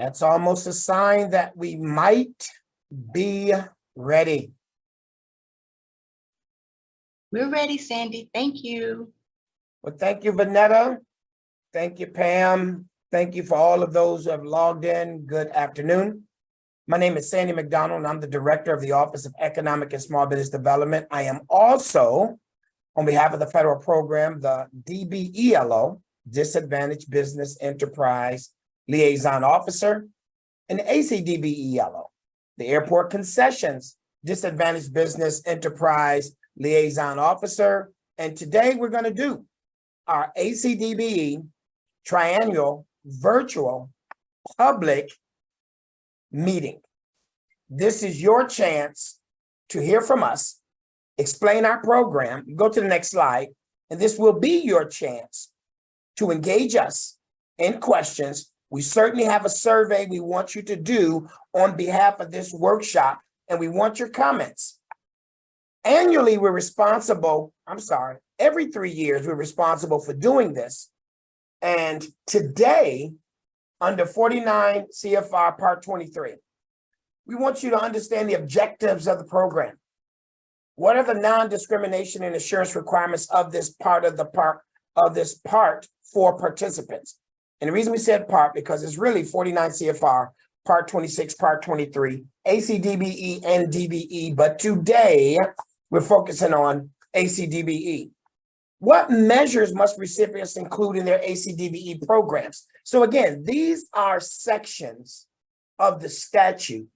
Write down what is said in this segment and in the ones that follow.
That's almost a sign that we might be ready. We're ready, Sandy. Thank you. Well, thank you, Vanetta. Thank you, Pam. Thank you for all of those who have logged in. Good afternoon. My name is Sandy McDonald, and I'm the Director of the Office of Economic and Small Business Development. I am also, on behalf of the federal program, the DBELO, Disadvantaged Business Enterprise Liaison Officer, and the ACDBELO, the Airport Concessions Disadvantaged Business Enterprise Liaison Officer. And today we're going to do our ACDBE Triennial Virtual Public Meeting. This is your chance to hear from us, explain our program, go to the next slide, and this will be your chance to engage us in questions. We certainly have a survey we want you to do on behalf of this workshop, and we want your comments. Annually, we're responsible, every 3 years, we're responsible for doing this. And today, under 49 CFR Part 23, we want you to understand the objectives of the program. What are the non-discrimination and assurance requirements of this part for participants? And the reason we said part, because it's really 49 CFR, Part 26, Part 23, ACDBE and DBE, but today we're focusing on ACDBE. What measures must recipients include in their ACDBE programs? So again, these are sections of the statute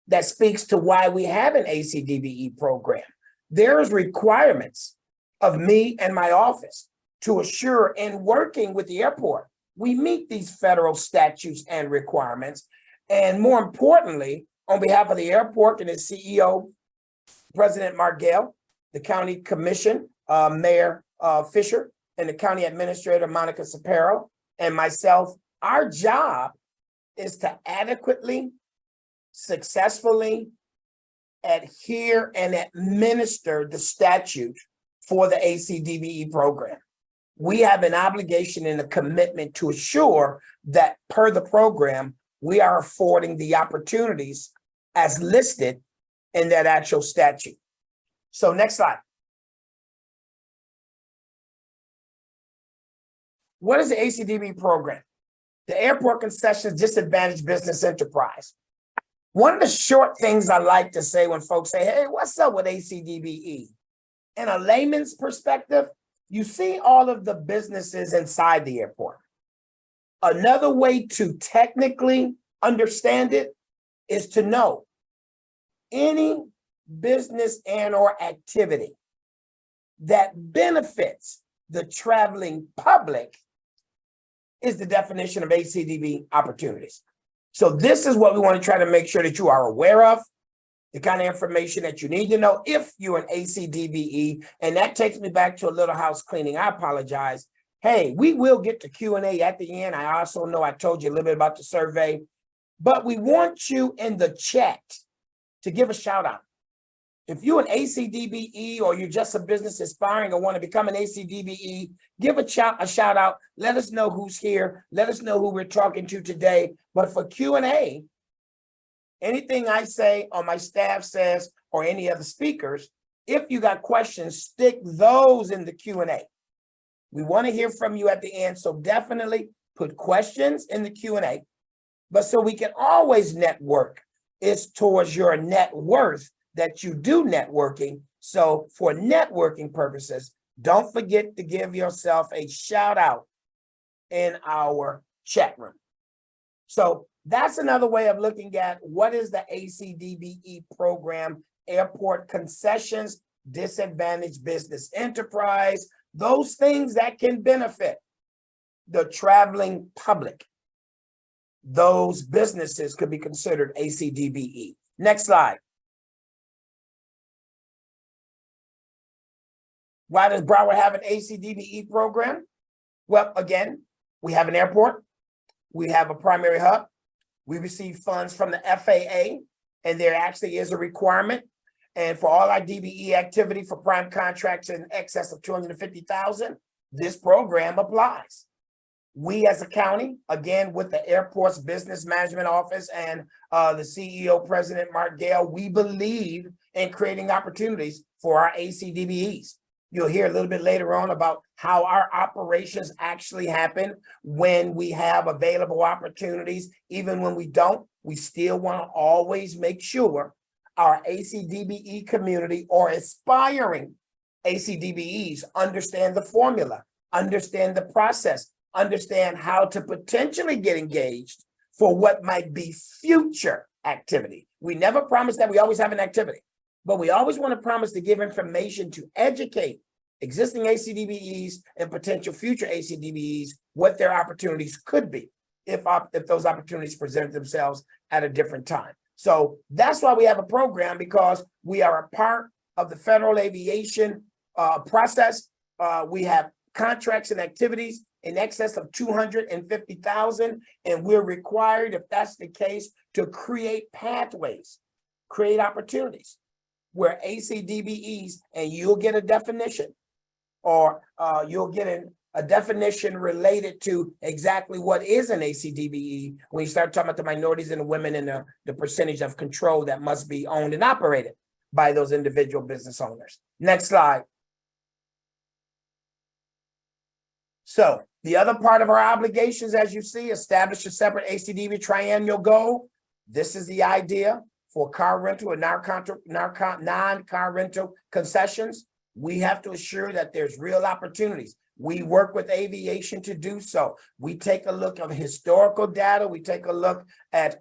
that speaks to why we have an ACDBE program. There's requirements of me and my office to assure, in working with the airport, we meet these federal statutes and requirements. And more importantly, on behalf of the airport and its CEO, President Margell, the county commission, Mayor Fisher, and the county administrator, Monica Sapero, and myself, our job is to adequately, successfully adhere and administer the statute for the ACDBE program. We have an obligation and a commitment to assure that per the program, we are affording the opportunities as listed in that actual statute. So next slide. What is the ACDBE program? The Airport Concessions Disadvantaged Business Enterprise. One of the short things I like to say when folks say, hey, what's up with ACDBE? In a layman's perspective, you see all of the businesses inside the airport. Another way to technically understand it is to know any business and or activity that benefits the traveling public is the definition of ACDBE opportunities. So this is what we want to try to make sure that you are aware of, the kind of information that you need to know if you're an ACDBE. And that takes me back to a little house cleaning. I apologize. Hey, we will get to Q&A at the end. I also know I told you a little bit about the survey, but we want you in the chat to give a shout out. If you're an ACDBE or you're just a business aspiring or want to become an ACDBE, give a shout out. Let us know who's here. Let us know who we're talking to today. But for Q&A, anything I say or my staff says or any other speakers, if you got questions, stick those in the Q&A. We want to hear from you at the end. So definitely put questions in the Q&A. But so we can always network is towards your net worth that you do networking. So for networking purposes, don't forget to give yourself a shout out in our chat room. So that's another way of looking at what is the ACDBE program, Airport Concessions, Disadvantaged Business Enterprise, those things that can benefit the traveling public. Those businesses could be considered ACDBE. Next slide. Why does Broward have an ACDBE program? Well, again, we have an airport. We have a primary hub. We receive funds from the FAA, and there actually is a requirement. And for all our DBE activity for prime contracts in excess of $250,000, this program applies. We as a county, again, with the airport's business management office and the CEO, President Mark Gale, we believe in creating opportunities for our ACDBEs. You'll hear a little bit later on about how our operations actually happen when we have available opportunities. Even when we don't, we still want to always make sure our ACDBE community or aspiring ACDBEs understand the formula, understand the process, understand how to potentially get engaged for what might be future activity. We never promise that we always have an activity, but we always want to promise to give information to educate existing ACDBEs and potential future ACDBEs what their opportunities could be if those opportunities present themselves at a different time. So that's why we have a program, because we are a part of the federal aviation process. We have contracts and activities in excess of 250,000, and we're required, if that's the case, to create pathways, create opportunities where ACDBEs, and you'll get a definition, or you'll get a definition related to exactly what is an ACDBE when you start talking about the minorities and the women and the percentage of control that must be owned and operated by those individual business owners. Next slide. So the other part of our obligations, as you see, establish a separate ACDBE triennial goal. This is the idea for car rental and non-car rental concessions. We have to assure that there's real opportunities. We work with aviation to do so. We take a look at historical data. We take a look at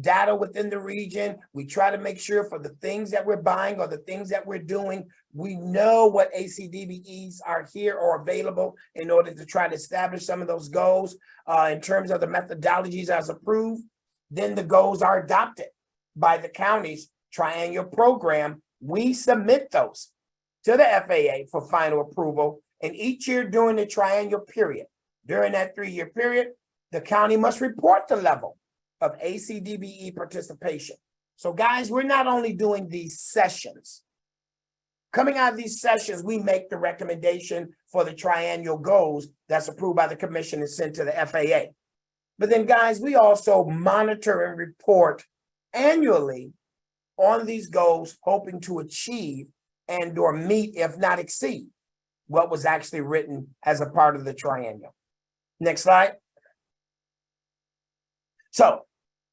data within the region. We try to make sure for the things that we're buying or the things that we're doing, we know what ACDBEs are here or available in order to try to establish some of those goals in terms of the methodologies as approved. Then the goals are adopted by the county's triennial program. We submit those to the FAA for final approval. And each year during the triennial period, during that 3-year period, the county must report the level of ACDBE participation. So guys, we're not only doing these sessions. Coming out of these sessions, we make the recommendation for the triennial goals that's approved by the commission and sent to the FAA. But then guys, we also monitor and report annually on these goals, hoping to achieve and or meet, if not exceed, what was actually written as a part of the triennial. Next slide. So,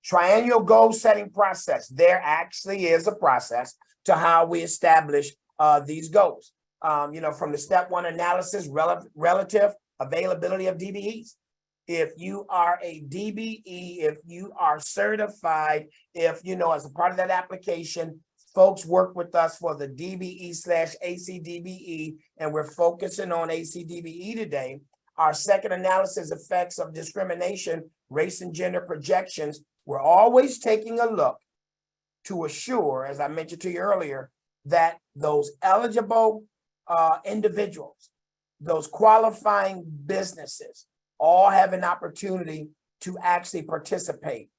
triennial goal setting process. There actually is a process to how we establish these goals. From the step 1 analysis, relative availability of DBEs. If you are a DBE, if you are certified, if, as a part of that application, folks work with us for the DBE/ACDBE, and we're focusing on ACDBE today. Our second analysis, effects of discrimination, race and gender projections. We're always taking a look to assure, as I mentioned to you earlier, that those eligible individuals, those qualifying businesses, all have an opportunity to actually participate.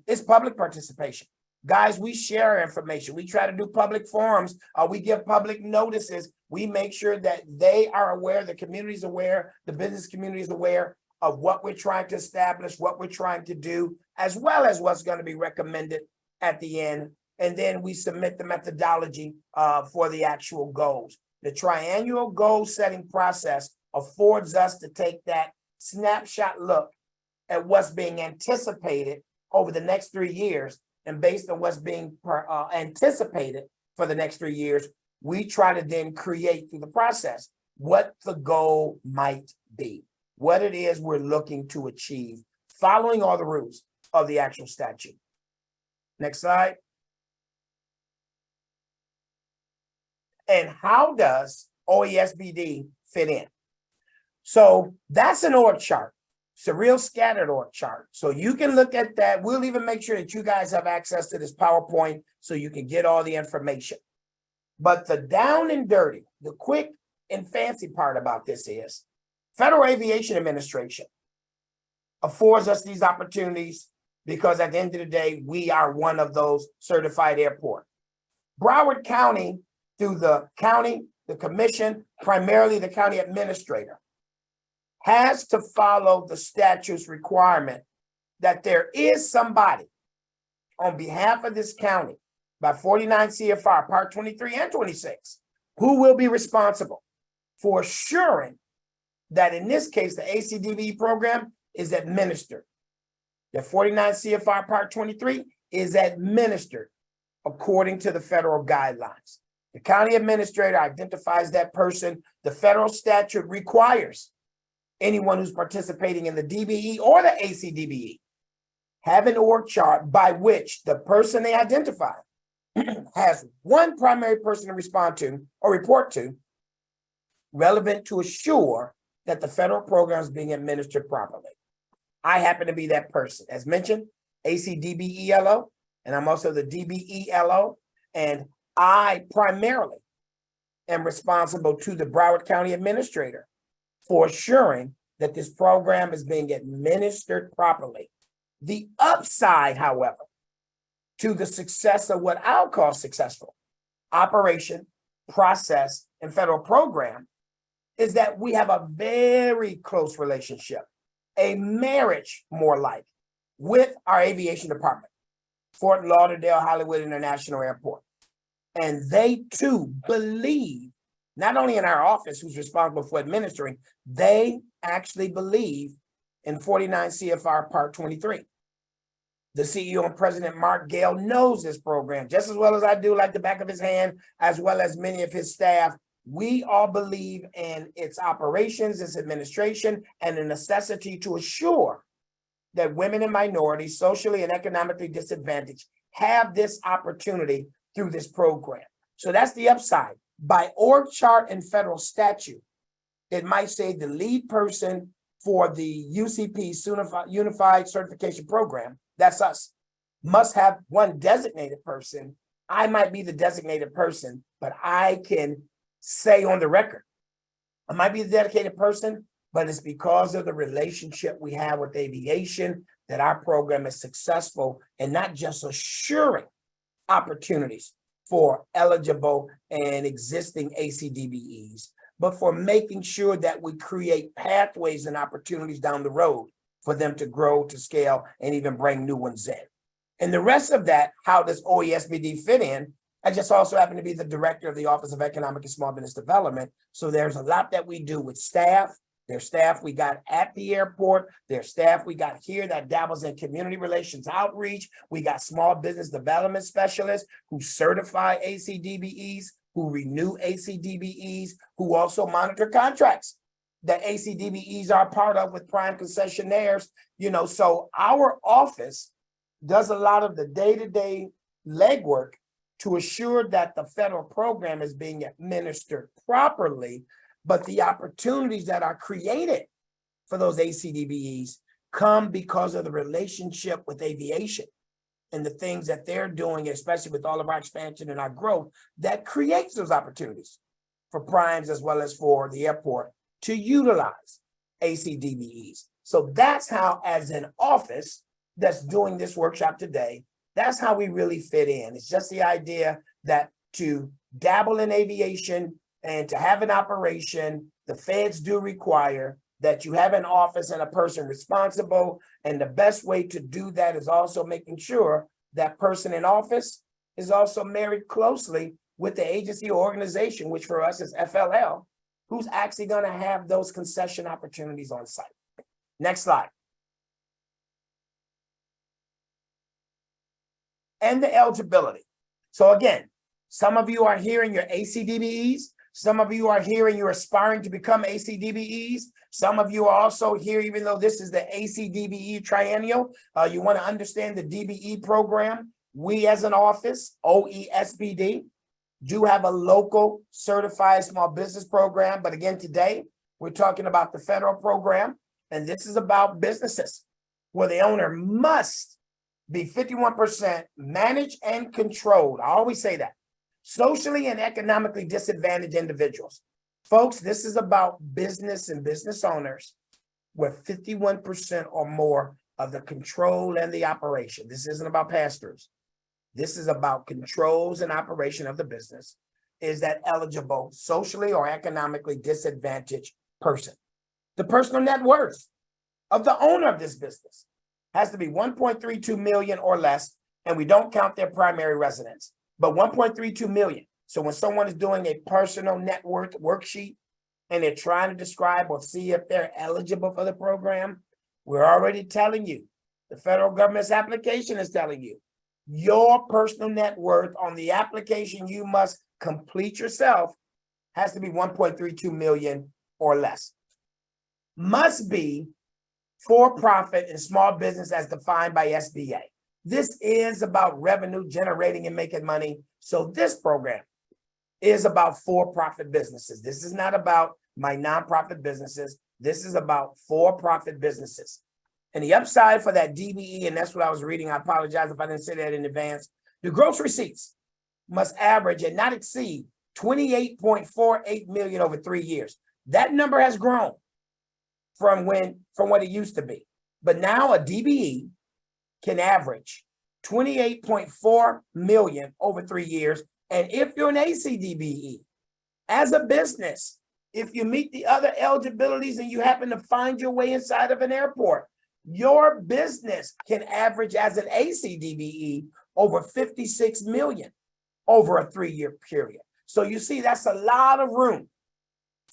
It's public participation. Guys, we share information. We try to do public forums. We give public notices. We make sure that they are aware, the community is aware, the business community is aware of what we're trying to establish, what we're trying to do, as well as what's going to be recommended at the end. And then we submit the methodology for the actual goals. The triennial goal setting process affords us to take that snapshot look at what's being anticipated over the next 3 years. And based on what's being anticipated for the next 3 years, we try to then create through the process what the goal might be, what it is we're looking to achieve, following all the rules of the actual statute. Next slide. And how does OESBD fit in? So that's an org chart. It's a real scattered org chart. So you can look at that. We'll even make sure that you guys have access to this PowerPoint so you can get all the information. But the down and dirty, the quick and fancy part about this is Federal Aviation Administration affords us these opportunities because at the end of the day, we are one of those certified airports. Broward County, through the county, the commission, primarily the county administrator, has to follow the statute's requirement that there is somebody on behalf of this county by 49 CFR Part 23 and 26 who will be responsible for assuring that in this case, the ACDBE program is administered. The 49 CFR Part 23 is administered according to the federal guidelines. The county administrator identifies that person. The federal statute requires anyone who's participating in the DBE or the ACDBE have an org chart by which the person they identify has one primary person to respond to or report to relevant to assure that the federal program is being administered properly. I happen to be that person. As mentioned, ACDBELO, and I'm also the DBELO, and I primarily am responsible to the Broward County Administrator for assuring that this program is being administered properly. The upside, however, to the success of what I'll call successful operation, process, and federal program is that we have a very close relationship, a marriage more like, with our aviation department, Fort Lauderdale Hollywood International Airport. And they too believe, not only in our office who's responsible for administering, they actually believe in 49 CFR Part 23. The CEO and President Mark Gale knows this program just as well as I do, like the back of his hand, as well as many of his staff. We all believe in its operations, its administration, and the necessity to assure that women and minorities, socially and economically disadvantaged, have this opportunity through this program. So that's the upside. By org chart and federal statute, it might say the lead person for the UCP Unified Certification Program, that's us, must have one designated person. I might be the designated person, but I can say on the record, I might be the dedicated person, but it's because of the relationship we have with aviation that our program is successful and not just assuring opportunities for eligible and existing ACDBEs, but for making sure that we create pathways and opportunities down the road for them to grow, to scale, and even bring new ones in. And the rest of that, how does OESBD fit in? I just also happen to be the director of the Office of Economic and Small Business Development. So there's a lot that we do with staff. There's staff we got at the airport. There's staff we got here that dabbles in community relations outreach. We got small business development specialists who certify ACDBEs, who renew ACDBEs, who also monitor contracts that ACDBEs are part of with prime concessionaires. So our office does a lot of the day-to-day legwork to assure that the federal program is being administered properly, but the opportunities that are created for those ACDBEs come because of the relationship with aviation and the things that they're doing, especially with all of our expansion and our growth, that creates those opportunities for primes as well as for the airport to utilize ACDBEs. So that's how, as an office that's doing this workshop today, that's how we really fit in. It's just the idea that to dabble in aviation and to have an operation, the feds do require that you have an office and a person responsible. And the best way to do that is also making sure that person in office is also married closely with the agency or organization, which for us is FLL, who's actually going to have those concession opportunities on site. Next slide. And the eligibility. So again, some of you are here in your ACDBEs. Some of you are here and you're aspiring to become ACDBEs. Some of you are also here, even though this is the ACDBE Triennial, you want to understand the DBE program. We as an office, OESBD, do have a local certified small business program. But again, today, we're talking about the federal program. And this is about businesses where the owner must be 51% managed and controlled. I always say that. Socially and economically disadvantaged individuals. Folks, this is about business and business owners where 51% or more of the control and the operation. This isn't about pastors. This is about controls and operation of the business. Is that eligible socially or economically disadvantaged person? The personal net worth of the owner of this business has to be 1.32 million or less, and we don't count their primary residence, but 1.32 million. So when someone is doing a personal net worth worksheet and they're trying to describe or see if they're eligible for the program, we're already telling you, the federal government's application is telling you, your personal net worth on the application you must complete yourself has to be 1.32 million or less. Must be for-profit and small business as defined by SBA. This is about revenue generating and making money. So this program is about for-profit businesses. This is not about my nonprofit businesses. This is about for-profit businesses. And the upside for that DBE, and that's what I was reading, I apologize if I didn't say that in advance, the gross receipts must average and not exceed 28.48 million over 3 years. That number has grown from what it used to be. But now a DBE can average 28.4 million over 3 years. And if you're an ACDBE, as a business, if you meet the other eligibilities and you happen to find your way inside of an airport, your business can average as an ACDBE over 56 million over a 3-year period. So you see, that's a lot of room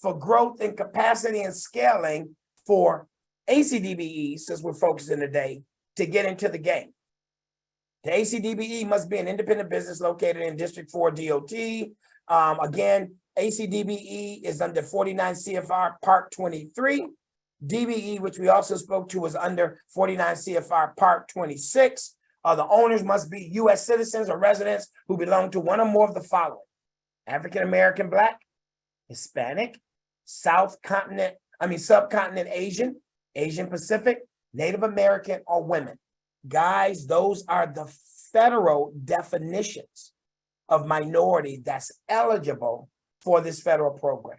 for growth and capacity and scaling for ACDBEs, since we're focusing today, to get into the game. The ACDBE must be an independent business located in District 4 DOT. Again, ACDBE is under 49 CFR Part 23. DBE, which we also spoke to, is under 49 CFR Part 26. The owners must be U.S. citizens or residents who belong to one or more of the following: African American, Black, Hispanic, subcontinent Asian, Asian Pacific, Native American, or women. Guys, those are the federal definitions of minority that's eligible for this federal program.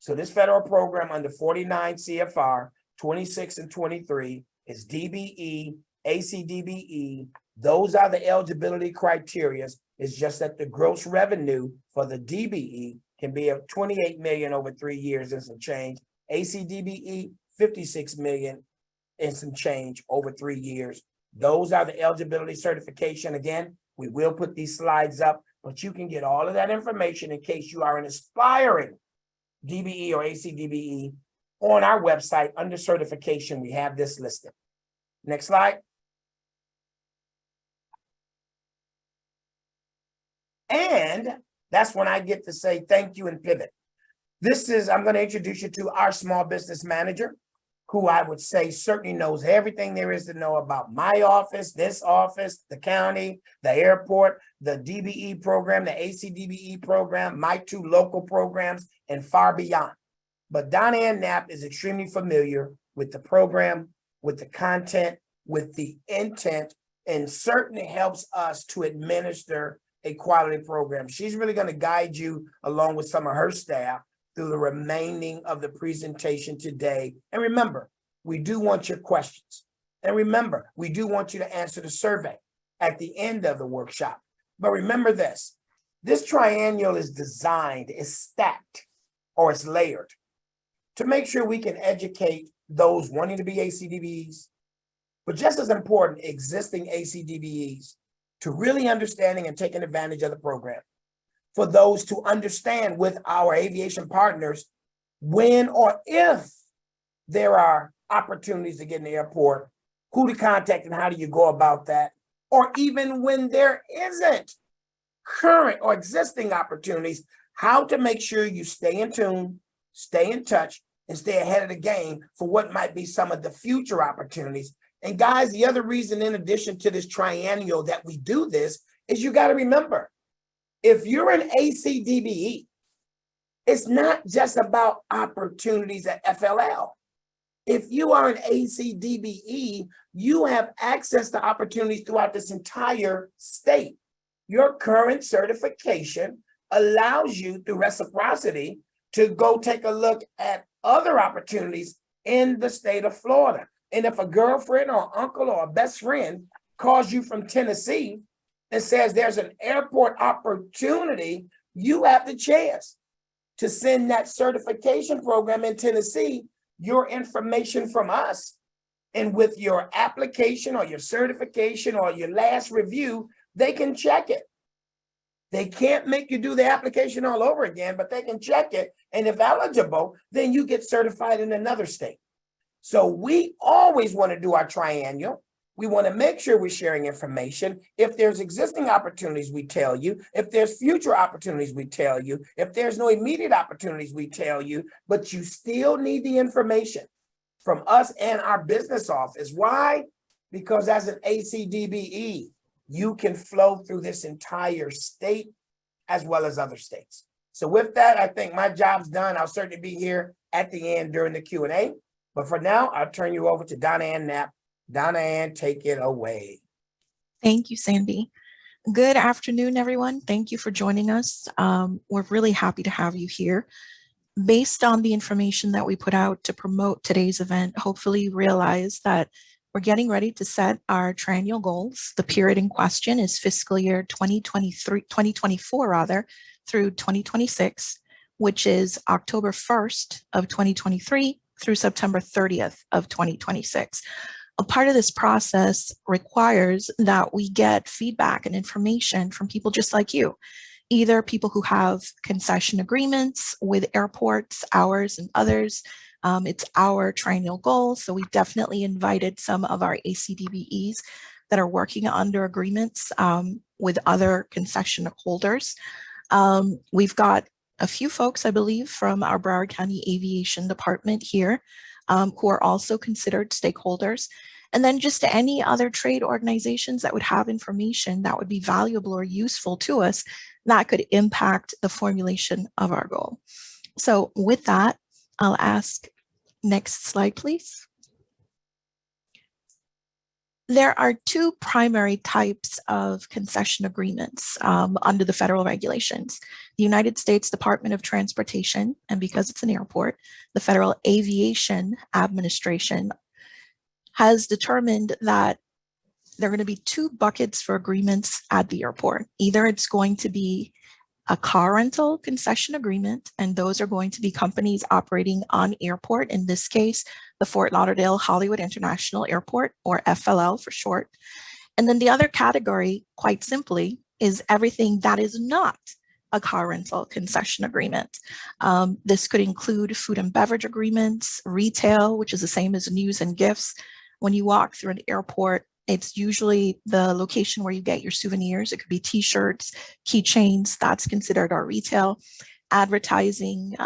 So this federal program under 49 CFR 26 and 23 is DBE, ACDBE. Those are the eligibility criteria. It's just that the gross revenue for the DBE can be of 28 million over 3 years and some change. ACDBE, 56 million and some change over 3 years. Those are the eligibility certification. Again, we will put these slides up, but you can get all of that information in case you are an aspiring DBE or ACDBE on our website under certification. We have this listed. Next slide. And that's when I get to say thank you and pivot. I'm going to introduce you to our small business manager, who I would say certainly knows everything there is to know about my office, this office, the county, the airport, the DBE program, the ACDBE program, my 2 local programs, and far beyond. But Donna Ann Knapp is extremely familiar with the program, with the content, with the intent, and certainly helps us to administer a quality program. She's really going to guide you along with some of her staff through the remaining of the presentation today. And remember, we do want your questions. And remember, we do want you to answer the survey at the end of the workshop. But remember this triennial is designed, is stacked, or it's layered to make sure we can educate those wanting to be ACDBEs, but just as important, existing ACDBEs to really understanding and taking advantage of the program. For those to understand with our aviation partners when or if there are opportunities to get in the airport, who to contact and how do you go about that, or even when there isn't current or existing opportunities, how to make sure you stay in tune, stay in touch, and stay ahead of the game for what might be some of the future opportunities. And guys, the other reason in addition to this triennial that we do this is you got to remember, if you're an ACDBE, it's not just about opportunities at FLL. If you are an ACDBE, you have access to opportunities throughout this entire state. Your current certification allows you through reciprocity to go take a look at other opportunities in the state of Florida. And if a girlfriend or uncle or a best friend calls you from Tennessee and says there's an airport opportunity, you have the chance to send that certification program in Tennessee your information from us. And with your application or your certification or your last review, they can check it. They can't make you do the application all over again, but they can check it. And if eligible, then you get certified in another state. So we always want to do our triennial. We want to make sure we're sharing information. If there's existing opportunities, we tell you. If there's future opportunities, we tell you. If there's no immediate opportunities, we tell you. But you still need the information from us and our business office. Why? Because as an ACDBE, you can flow through this entire state as well as other states. So with that, I think my job's done. I'll certainly be here at the end during the Q&A. But for now, I'll turn you over to Donna Ann Knapp. Donna Ann, take it away. Thank you, Sandy. Good afternoon, everyone. Thank you for joining us. We're really happy to have you here. Based on the information that we put out to promote today's event, hopefully you realize that we're getting ready to set our triennial goals. The period in question is fiscal year 2024 through 2026, which is October 1st of 2023 through September 30th of 2026. A part of this process requires that we get feedback and information from people just like you, either people who have concession agreements with airports, ours and others. It's our triennial goal. So we definitely invited some of our ACDBEs that are working under agreements with other concession holders. We've got a few folks, I believe, from our Broward County Aviation Department here who are also considered stakeholders. And then just any other trade organizations that would have information that would be valuable or useful to us that could impact the formulation of our goal. So with that, I'll ask, next slide, please. There are two primary types of concession agreements under the federal regulations. The United States Department of Transportation, and because it's an airport, the Federal Aviation Administration has determined that there are going to be two buckets for agreements at the airport. Either it's going to be a car rental concession agreement, and those are going to be companies operating on airport, in this case, the Fort Lauderdale Hollywood International Airport, or FLL for short. And then the other category, quite simply, is everything that is not a car rental concession agreement. This could include food and beverage agreements, retail, which is the same as news and gifts. When you walk through an airport, it's usually the location where you get your souvenirs. It could be t-shirts, keychains, that's considered our retail. Advertising,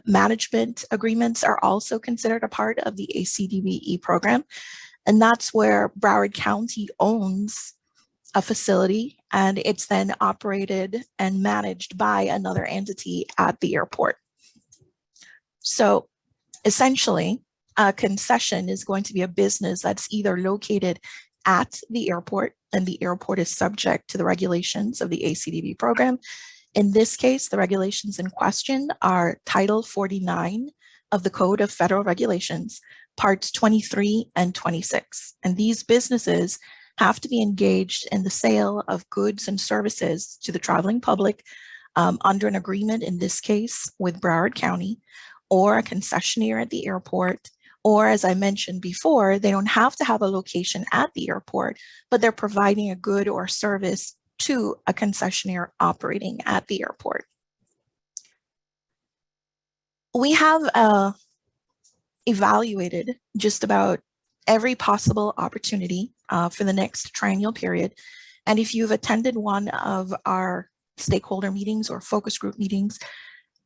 management agreements are also considered a part of the ACDBE program. And that's where Broward County owns a facility and it's then operated and managed by another entity at the airport. So essentially, a concession is going to be a business that's either located at the airport, and the airport is subject to the regulations of the ACDBE program. In this case, the regulations in question are Title 49 of the Code of Federal Regulations, Parts 23 and 26. And these businesses have to be engaged in the sale of goods and services to the traveling public under an agreement, in this case, with Broward County, or a concessionaire at the airport. Or, as I mentioned before, they don't have to have a location at the airport, but they're providing a good or service to a concessionaire operating at the airport. We have evaluated just about every possible opportunity for the next triennial period. And if you've attended one of our stakeholder meetings or focus group meetings,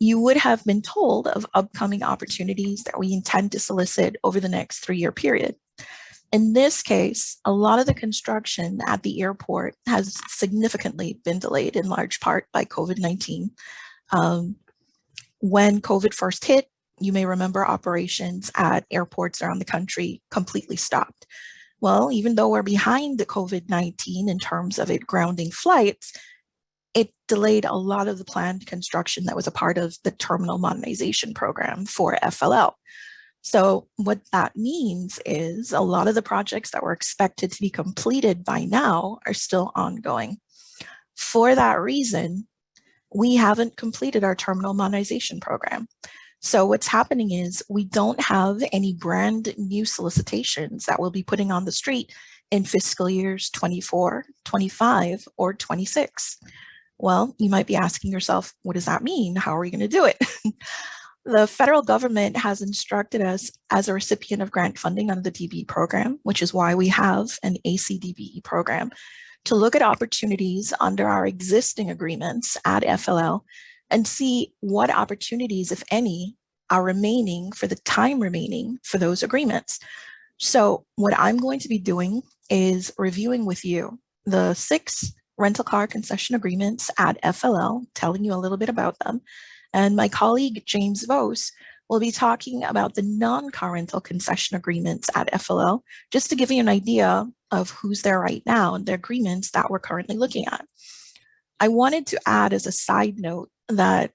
you would have been told of upcoming opportunities that we intend to solicit over the next 3-year period. In this case, a lot of the construction at the airport has significantly been delayed, in large part by COVID-19. When COVID first hit, you may remember operations at airports around the country completely stopped. Well, even though we're behind the COVID-19 in terms of it grounding flights, it delayed a lot of the planned construction that was a part of the terminal modernization program for FLL. So what that means is a lot of the projects that were expected to be completed by now are still ongoing. For that reason, we haven't completed our terminal modernization program. So what's happening is we don't have any brand new solicitations that we'll be putting on the street in fiscal years 24, 25, or 26. Well, you might be asking yourself, what does that mean? How are we going to do it? The federal government has instructed us as a recipient of grant funding under the DBE program, which is why we have an ACDBE program, to look at opportunities under our existing agreements at FLL and see what opportunities, if any, are remaining for the time remaining for those agreements. So what I'm going to be doing is reviewing with you the 6 rental car concession agreements at FLL, telling you a little bit about them. And my colleague, James Vos, will be talking about the non-car rental concession agreements at FLL, just to give you an idea of who's there right now and the agreements that we're currently looking at. I wanted to add as a side note that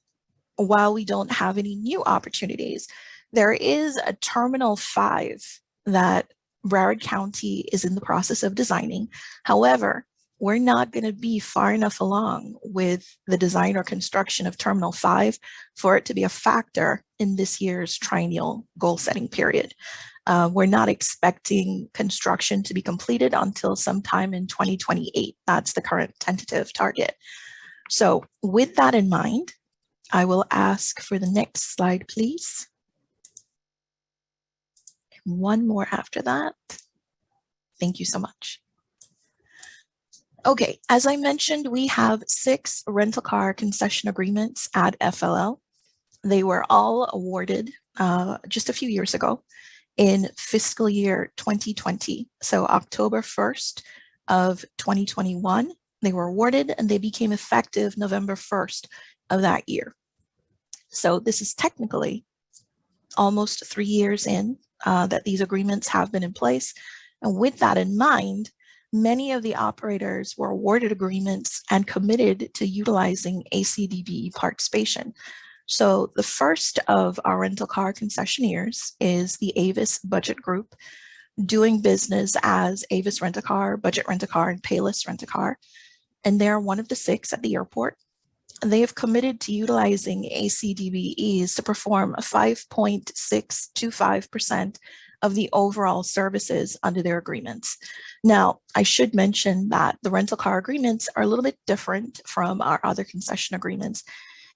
while we don't have any new opportunities, there is a Terminal 5 that Broward County is in the process of designing. However, we're not going to be far enough along with the design or construction of Terminal 5 for it to be a factor in this year's triennial goal setting period. We're not expecting construction to be completed until sometime in 2028. That's the current tentative target. So with that in mind, I will ask for the next slide, please. One more after that. Thank you so much. Okay, as I mentioned, we have 6 rental car concession agreements at FLL. They were all awarded just a few years ago in fiscal year 2020. So October 1st of 2021, they were awarded and they became effective November 1st of that year. So this is technically almost 3 years in that these agreements have been in place. And with that in mind, many of the operators were awarded agreements and committed to utilizing ACDBE participation. So the first of our rental car concessionaires is the Avis Budget Group, doing business as Avis Rent A Car, Budget Rent A Car, and Payless Rent A Car. And they're one of the 6 at the airport. And they have committed to utilizing ACDBEs to perform 5.625% of the overall services under their agreements. Now, I should mention that the rental car agreements are a little bit different from our other concession agreements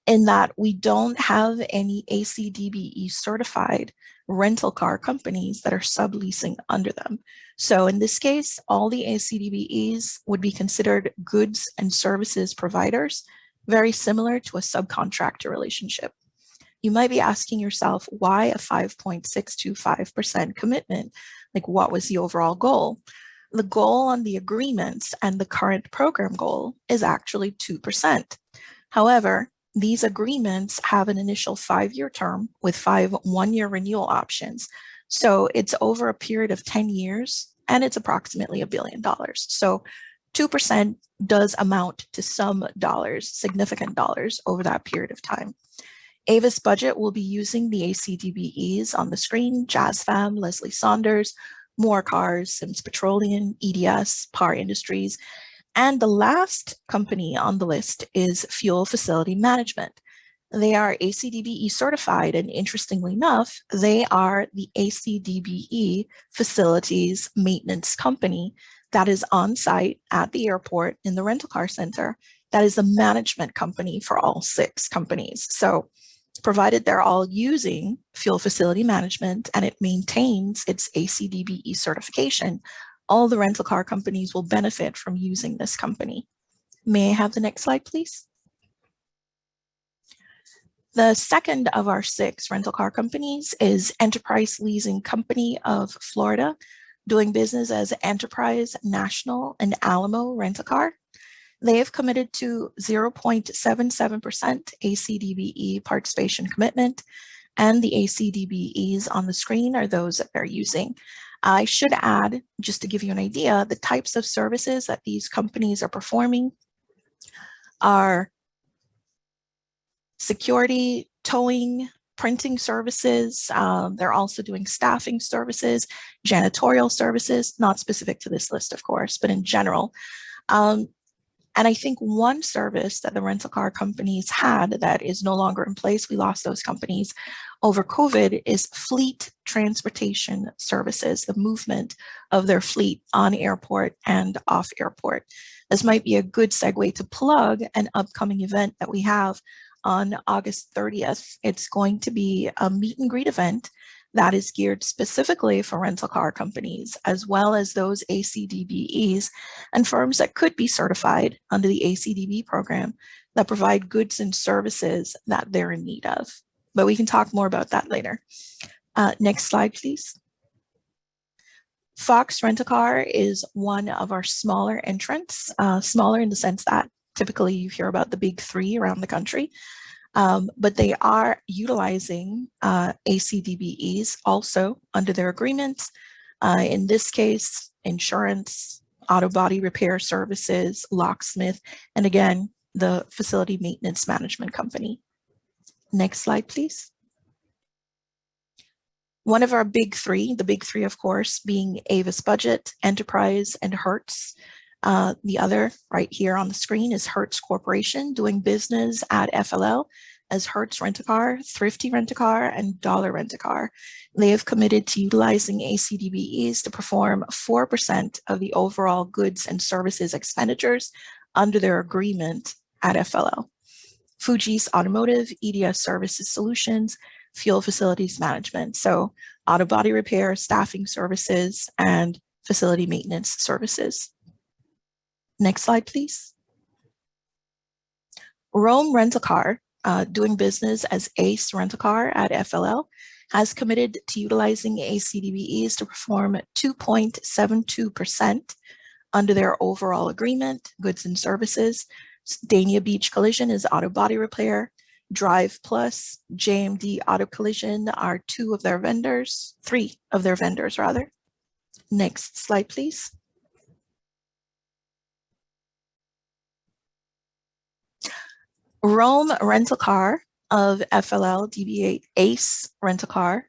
in that we don't have any ACDBE certified rental car companies that are subleasing under them. So in this case, all the ACDBEs would be considered goods and services providers, very similar to a subcontractor relationship. You might be asking yourself, why a 5.625% commitment? Like, what was the overall goal? The goal on the agreements and the current program goal is actually 2%. However, these agreements have an initial 5-year term with 5 one-year renewal options. So it's over a period of 10 years and it's approximately $1 billion. So 2% does amount to some dollars, significant dollars over that period of time. Avis Budget will be using the ACDBEs on the screen: JazzFam, Leslie Saunders, More Cars, Sims Petroleum, EDS, Par Industries. And the last company on the list is Fuel Facility Management. They are ACDBE certified, and interestingly enough, they are the ACDBE facilities maintenance company that is on site at the airport in the rental car center. That is the management company for all 6 companies. So provided they're all using fuel facility management and it maintains its ACDBE certification, all the rental car companies will benefit from using this company. May I have the next slide, please? The second of our 6 rental car companies is Enterprise Leasing Company of Florida, doing business as Enterprise, National, and Alamo Rent A Car. They have committed to 0.77% ACDBE participation commitment, and the ACDBEs on the screen are those that they're using. I should add, just to give you an idea, the types of services that these companies are performing are security, towing, printing services. They're also doing staffing services, janitorial services, not specific to this list, of course, but in general. And I think one service that the rental car companies had that is no longer in place, we lost those companies over COVID, is fleet transportation services, the movement of their fleet on airport and off airport. This might be a good segue to plug an upcoming event that we have on August 30th. It's going to be a meet and greet event that is geared specifically for rental car companies, as well as those ACDBEs and firms that could be certified under the ACDBE program that provide goods and services that they're in need of. But we can talk more about that later. Next slide, please. Fox Rent-A-Car is one of our smaller entrants, smaller in the sense that typically you hear about the big three around the country. But they are utilizing ACDBEs also under their agreements. In this case, insurance, auto body repair services, locksmith, and again, the facility maintenance management company. Next slide, please. One of our big three, the big three, of course, being Avis Budget, Enterprise, and Hertz. The other right here on the screen is Hertz Corporation, doing business at FLL as Hertz Rent-A-Car, Thrifty Rent-A-Car, and Dollar Rent-A-Car. They have committed to utilizing ACDBEs to perform 4% of the overall goods and services expenditures under their agreement at FLL. Fuji's Automotive, EDS Services Solutions, Fuel Facilities Management. So auto body repair, staffing services, and facility maintenance services. Next slide, please. Rome Rent-A-Car, doing business as Ace Rent-A-Car at FLL, has committed to utilizing ACDBEs to perform 2.72% under their overall agreement, goods and services. Dania Beach Collision is auto body repair. Drive Plus, JMD Auto Collision are three of their vendors rather. Next slide, please. Rome Rental Car of FLL DBA Ace Rental Car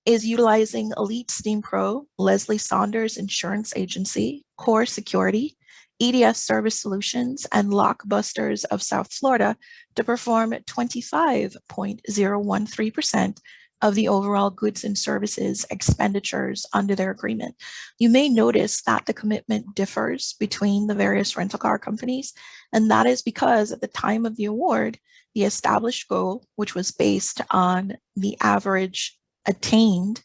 is utilizing Elite Steam Pro, Leslie Saunders Insurance Agency, Core Security, EDS Service Solutions, and Lockbusters of South Florida to perform 25.013% of the overall goods and services expenditures under their agreement. You may notice that the commitment differs between the various rental car companies, and that is because at the time of the award, the established goal, which was based on the average attained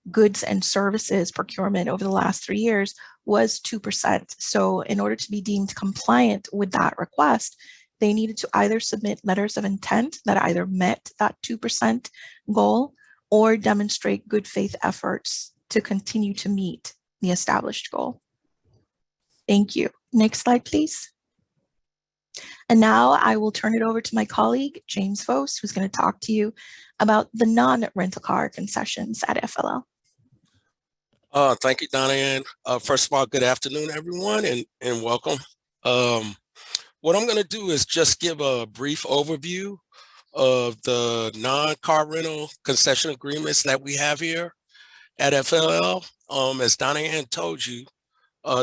goods and services procurement over the last 3 years, was 2%. So in order to be deemed compliant with that request, they needed to either submit letters of intent that either met that 2% goal or demonstrate good faith efforts to continue to meet the established goal. Thank you. Next slide, please. And now I will turn it over to my colleague, James Vos, who's going to talk to you about the non-rental car concessions at FLL. Thank you, Donna. First of all, good afternoon, everyone, and welcome. What I'm going to do is just give a brief overview of the non-car rental concession agreements that we have here at FLL. As Donna Ann told you,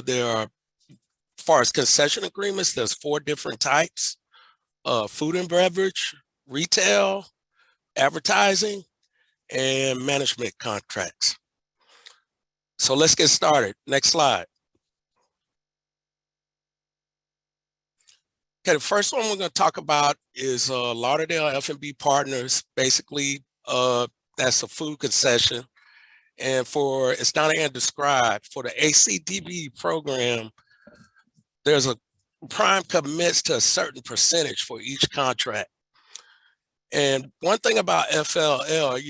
there are, as far as concession agreements, there's 4 different types: food and beverage, retail, advertising, and management contracts. So let's get started. Next slide. Okay, the first one we're going to talk about is Lauderdale F&B Partners. Basically, that's a food concession. And for, as Donna Ann described, for the ACDBE program, there's a prime commits to a certain percentage for each contract. And one thing about FLL,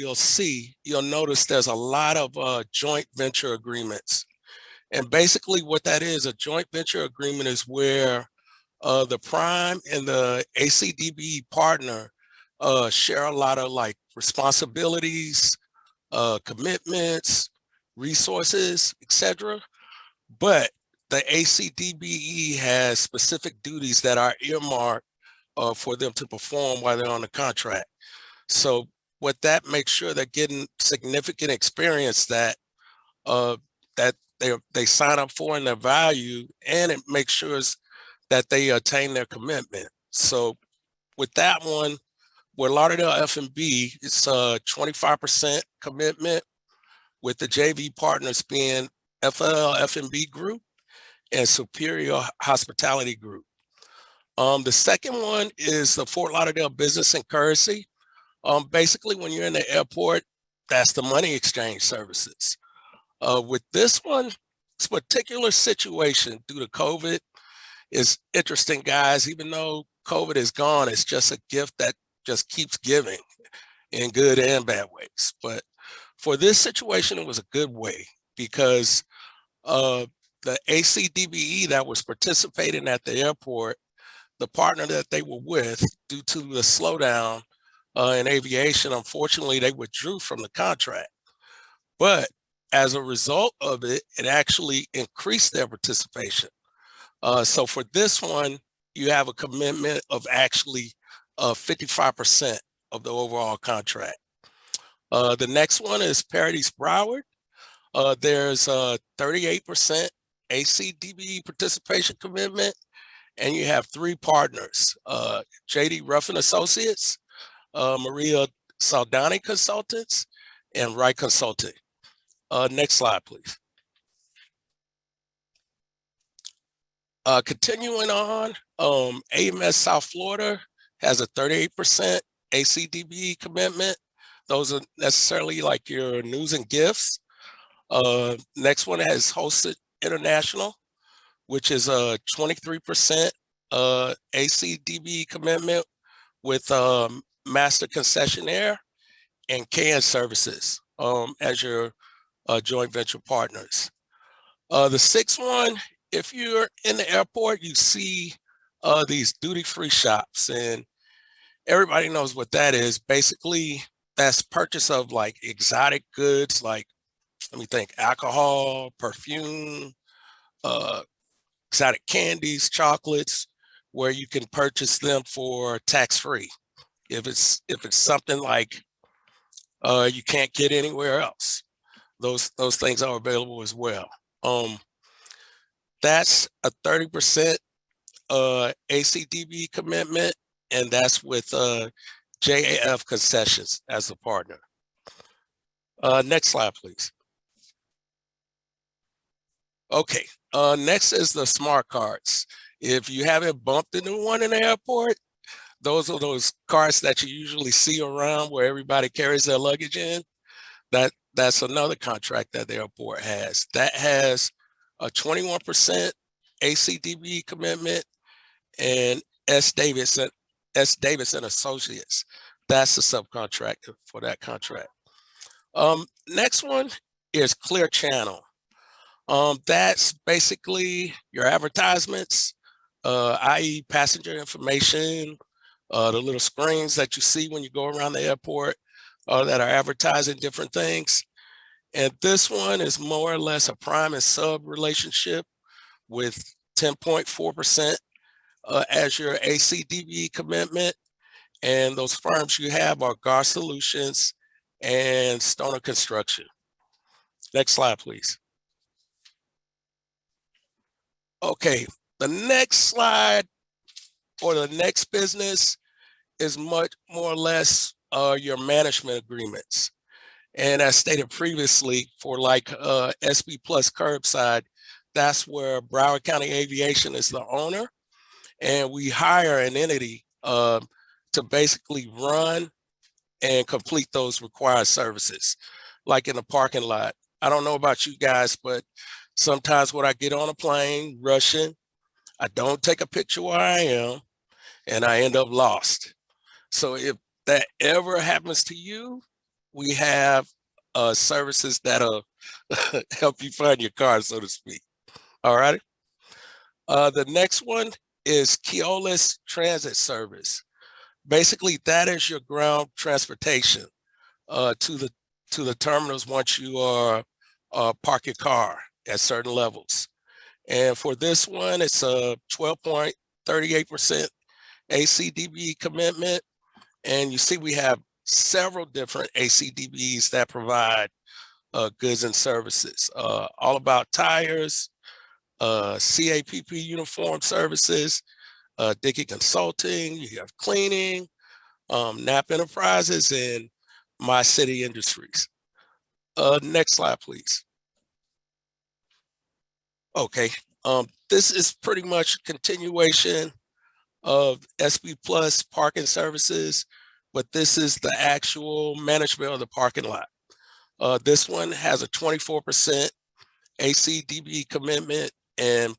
you'll notice there's a lot of joint venture agreements. And basically what that is, a joint venture agreement is where the prime and the ACDBE partner share a lot of like responsibilities, commitments, resources, etc. But the ACDBE has specific duties that are earmarked for them to perform while they're on the contract. So what that makes sure they're getting significant experience that they sign up for and their value, and it makes sure that they attain their commitment. So with that one, with Lauderdale F&B, it's a 25% commitment, with the JV partners being FL F&B Group and Superior Hospitality Group. The second one is the Fort Lauderdale Business and Currency. Basically, when you're in the airport, that's the money exchange services. With this one, this particular situation due to COVID is interesting, guys. Even though COVID is gone, it's just a gift that just keeps giving in good and bad ways. But for this situation, it was a good way, because the ACDBE that was participating at the airport, the partner that they were with, due to the slowdown in aviation, unfortunately, they withdrew from the contract. But as a result of it, it actually increased their participation. So for this one, you have a commitment of actually 55% of the overall contract. The next one is Paradise Broward. There's a 38% ACDBE participation commitment, and you have 3 partners, JD Ruffin Associates, Maria Saldani Consultants, and Wright Consulting. Next slide, please. Continuing on, AMS South Florida has a 38% ACDBE commitment. Those are necessarily like your news and gifts. Next one has Hosted International, which is a 23% ACDBE commitment with Master Concessionaire and KN Services as your joint venture partners. The sixth one, if you're in the airport, you see these duty-free shops, and everybody knows what that is. Basically, that's purchase of like exotic goods, like, let me think, alcohol, perfume, exotic candies, chocolates, where you can purchase them for tax-free. If it's something like you can't get anywhere else, those things are available as well. That's a 30% ACDBE commitment, and that's with JAF Concessions as a partner. Next slide, please. Okay, next is the smart cards. If you haven't bumped into one in the airport, those are those cards that you usually see around where everybody carries their luggage in. That's another contract that the airport has. That has a 21% ACDBE commitment, and S. Davidson Associates. That's the subcontractor for that contract. Next one is Clear Channel. That's basically your advertisements, i.e. passenger information, the little screens that you see when you go around the airport that are advertising different things. And this one is more or less a prime and sub relationship with 10.4% as your ACDBE commitment. And those firms you have are Gar Solutions and Stoner Construction. Next slide, please. Okay, the next slide, or the next business, is much more or less your management agreements. And as stated previously, for like SB Plus curbside, that's where Broward County Aviation is the owner, and we hire an entity to basically run and complete those required services, like in the parking lot. I don't know about you guys, but sometimes when I get on a plane rushing, I don't take a picture where I am, and I end up lost. So if that ever happens to you, we have services that'll help you find your car, so to speak. All right. The next one is Keolis Transit Service. Basically, that is your ground transportation to the terminals once you are park your car at certain levels. And for this one, it's a 12.38% ACDBE commitment. And you see we have several different ACDBEs that provide goods and services, all about tires, CAPP uniform services, Dickey Consulting, you have cleaning, NAP Enterprises, and My City Industries. Next slide, please. Okay, this is pretty much a continuation of SB Plus parking services, but this is the actual management of the parking lot. This one has a 24% ACDBE commitment, and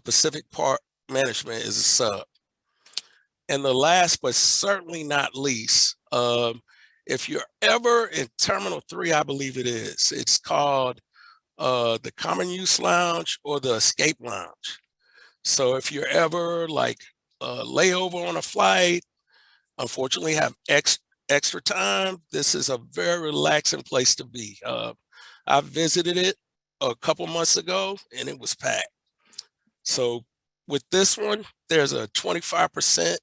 Pacific Park Management is a sub. And the last, but certainly not least, if you're ever in Terminal 3, I believe it is, it's called the Common Use Lounge or the Escape Lounge. So if you're ever like layover on a flight, unfortunately have extra time, this is a very relaxing place to be. I visited it a couple months ago and it was packed. So with this one, there's a 25%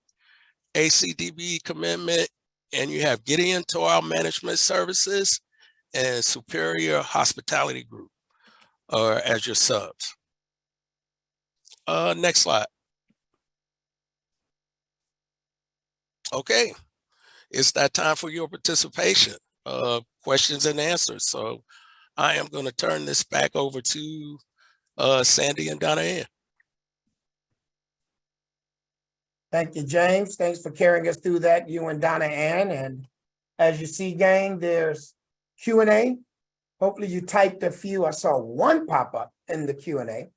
ACDBE commitment, and you have Gideon Toil Management Services and Superior Hospitality Group as your subs. Next slide. Okay, it's that time for your participation, questions and answers. So I am going to turn this back over to Sandy and Donna Ann. Thank you, James. Thanks for carrying us through that, you and Donna Ann. And as you see, gang, there's Q&A. Hopefully you typed a few. I saw one pop up in the Q&A,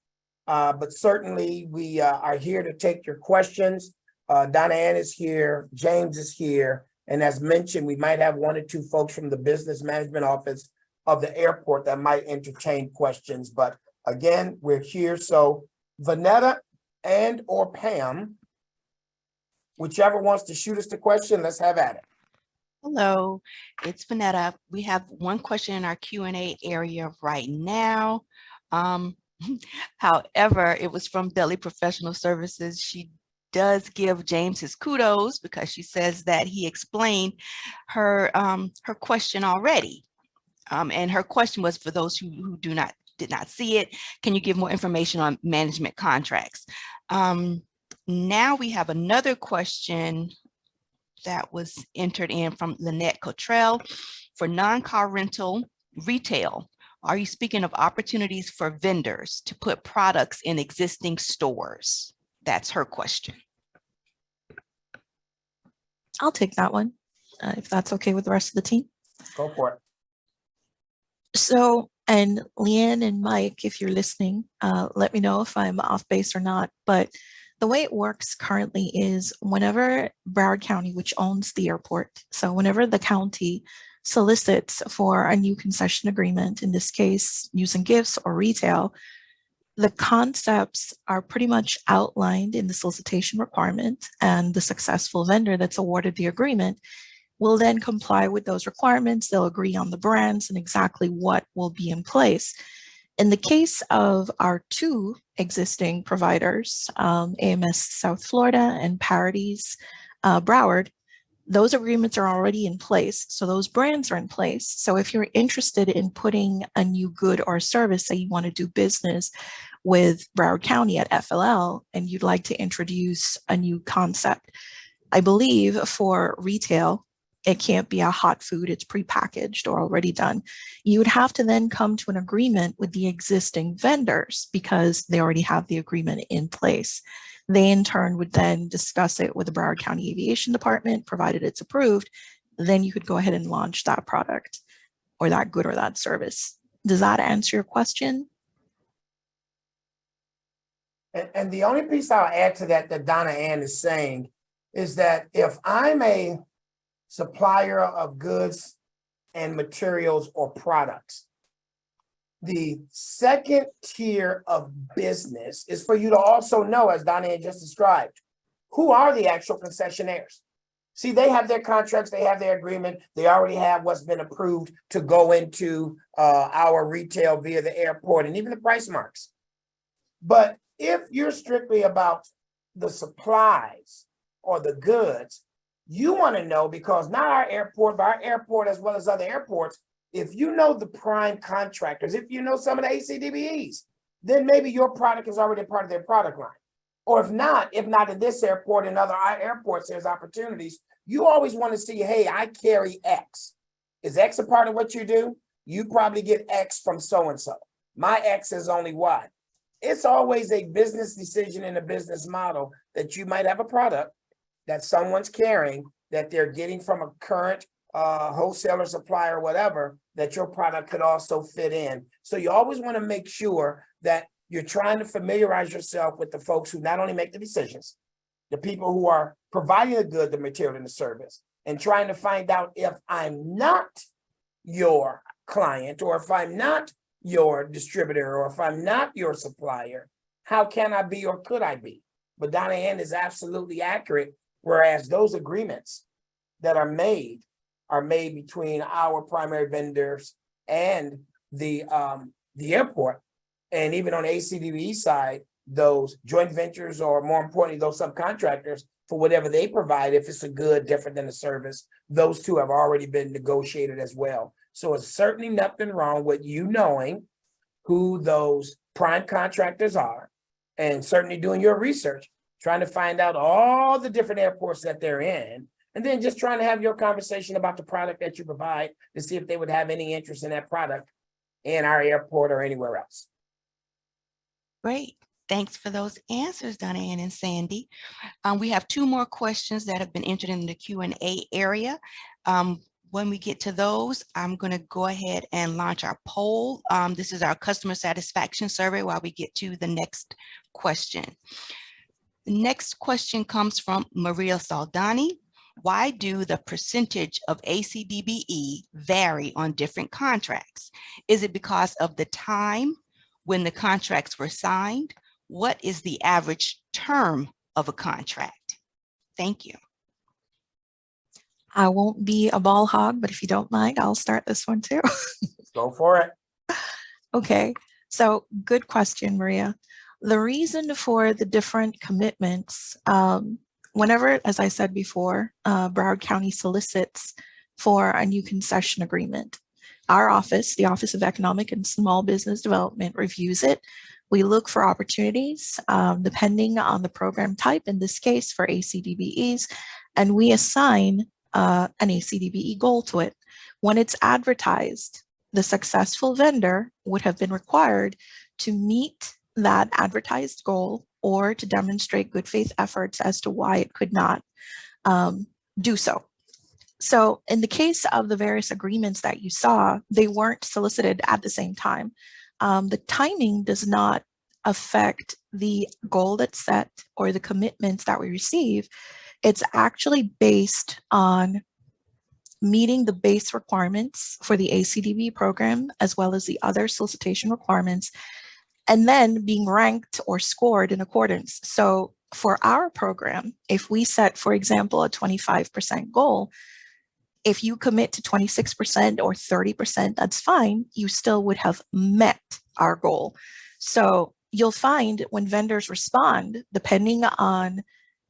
but certainly we are here to take your questions. Donna Ann is here, James is here. And as mentioned, we might have one or two folks from the business management office of the airport that might entertain questions. But again, we're here. So Vanetta and or Pam, whichever wants to shoot us the question, let's have at it. Hello, it's Vanetta. We have one question in our Q&A area right now. However, it was from Dudley Professional Services. She does give James his kudos because she says that he explained her her question already. And her question was, for those who did not see it, can you give more information on management contracts? Now we have another question that was entered in from Lynette Cottrell. For non-car rental retail, are you speaking of opportunities for vendors to put products in existing stores? That's her question. I'll take that one, if that's okay with the rest of the team. Go for it. So, and Leanne and Mike, if you're listening, let me know if I'm off base or not. But the way it works currently is whenever Broward County, which owns the airport, so whenever the county solicits for a new concession agreement, in this case, using gifts or retail, the concepts are pretty much outlined in the solicitation requirement, and the successful vendor that's awarded the agreement will then comply with those requirements. They'll agree on the brands and exactly what will be in place. In the case of our two existing providers, AMS South Florida and Parities Broward, those agreements are already in place. So those brands are in place. So if you're interested in putting a new good or service, say you want to do business with Broward County at FLL and you'd like to introduce a new concept, I believe for retail, it can't be a hot food, it's prepackaged or already done. You would have to then come to an agreement with the existing vendors because they already have the agreement in place. They in turn would then discuss it with the Broward County Aviation Department, provided it's approved, then you could go ahead and launch that product or that good or that service. Does that answer your question? And the only piece I'll add to that Donna Ann is saying is that if I'm a supplier of goods and materials or products, the second tier of business is for you to also know, as Donna Ann just described, who are the actual concessionaires. See, they have their contracts, they have their agreement, they already have what's been approved to go into our retail via the airport and even the price marks. But if you're strictly about the supplies or the goods, you want to know, because not our airport, but our airport as well as other airports, if you know the prime contractors, if you know some of the ACDBEs, then maybe your product is already part of their product line. Or if not in this airport and other airports, there's opportunities. You always want to see, hey, I carry X. Is X a part of what you do? You probably get X from so-and-so. My X is only Y. It's always a business decision and a business model that you might have a product that someone's carrying that they're getting from a current wholesaler, supplier, whatever, that your product could also fit in. So you always want to make sure that you're trying to familiarize yourself with the folks who not only make the decisions, the people who are providing the good, the material, and the service, and trying to find out if I'm not your client, or if I'm not your distributor, or if I'm not your supplier, how can I be or could I be? But Donna Ann is absolutely accurate, whereas those agreements that are made between our primary vendors and the airport. And even on the ACDBE side, those joint ventures, or more importantly, those subcontractors, for whatever they provide, if it's a good different than a service, those two have already been negotiated as well. So it's certainly nothing wrong with you knowing who those prime contractors are, and certainly doing your research, trying to find out all the different airports that they're in, and then just trying to have your conversation about the product that you provide to see if they would have any interest in that product in our airport or anywhere else. Great. Thanks for those answers, Donna Ann and Sandy. We have two more questions that have been entered in the Q&A area. When we get to those, I'm going to go ahead and launch our poll. This is our customer satisfaction survey while we get to the next question. The next question comes from Maria Saldani. Why do the percentage of ACDBE vary on different contracts? Is it because of the time when the contracts were signed? What is the average term of a contract? Thank you. I won't be a ball hog, but if you don't mind, I'll start this one too. Go for it. Okay, so good question, Maria. The reason for the different commitments, whenever, as I said before, Broward County solicits for a new concession agreement, our office, the Office of Economic and Small Business Development, reviews it. We look for opportunities depending on the program type, in this case for ACDBEs, and we assign an ACDBE goal to it. When it's advertised, the successful vendor would have been required to meet that advertised goal or to demonstrate good faith efforts as to why it could not do so. So in the case of the various agreements that you saw, they weren't solicited at the same time. The timing does not affect the goal that's set or the commitments that we receive. It's actually based on meeting the base requirements for the ACDBE program, as well as the other solicitation requirements, and then being ranked or scored in accordance. So for our program, if we set, for example, a 25% goal, if you commit to 26% or 30%, that's fine. You still would have met our goal. So you'll find when vendors respond, depending on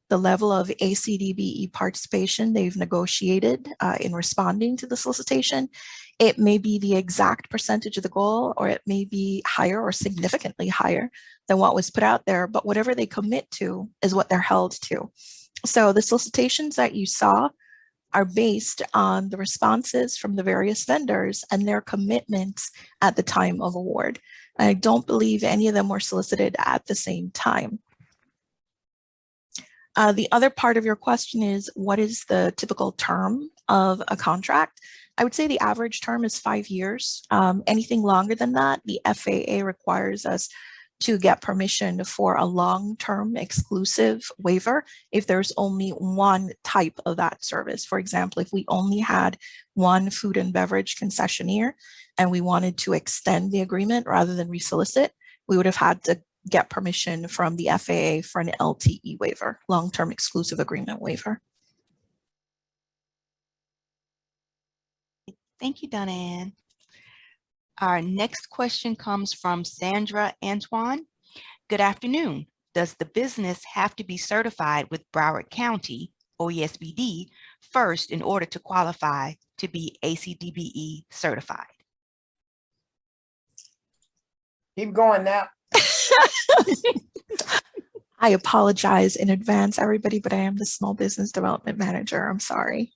the level of ACDBE participation they've negotiated in responding to the solicitation, it may be the exact percentage of the goal, or it may be higher or significantly higher than what was put out there. But whatever they commit to is what they're held to. So the solicitations that you saw are based on the responses from the various vendors and their commitments at the time of award. I don't believe any of them were solicited at the same time. The other part of your question is, what is the typical term of a contract? I would say the average term is 5 years. Anything longer than that, the FAA requires us to get permission for a long-term exclusive waiver if there's only one type of that service. For example, if we only had one food and beverage concessionaire and we wanted to extend the agreement rather than resolicit, we would have had to get permission from the FAA for an LTE waiver, long-term exclusive agreement waiver. Thank you, Donna Ann. Our next question comes from Sandra Antoine. Good afternoon. Does the business have to be certified with Broward County, OESBD, first in order to qualify to be ACDBE certified? Keep going now. I apologize in advance, everybody, but I am the small business development manager. I'm sorry.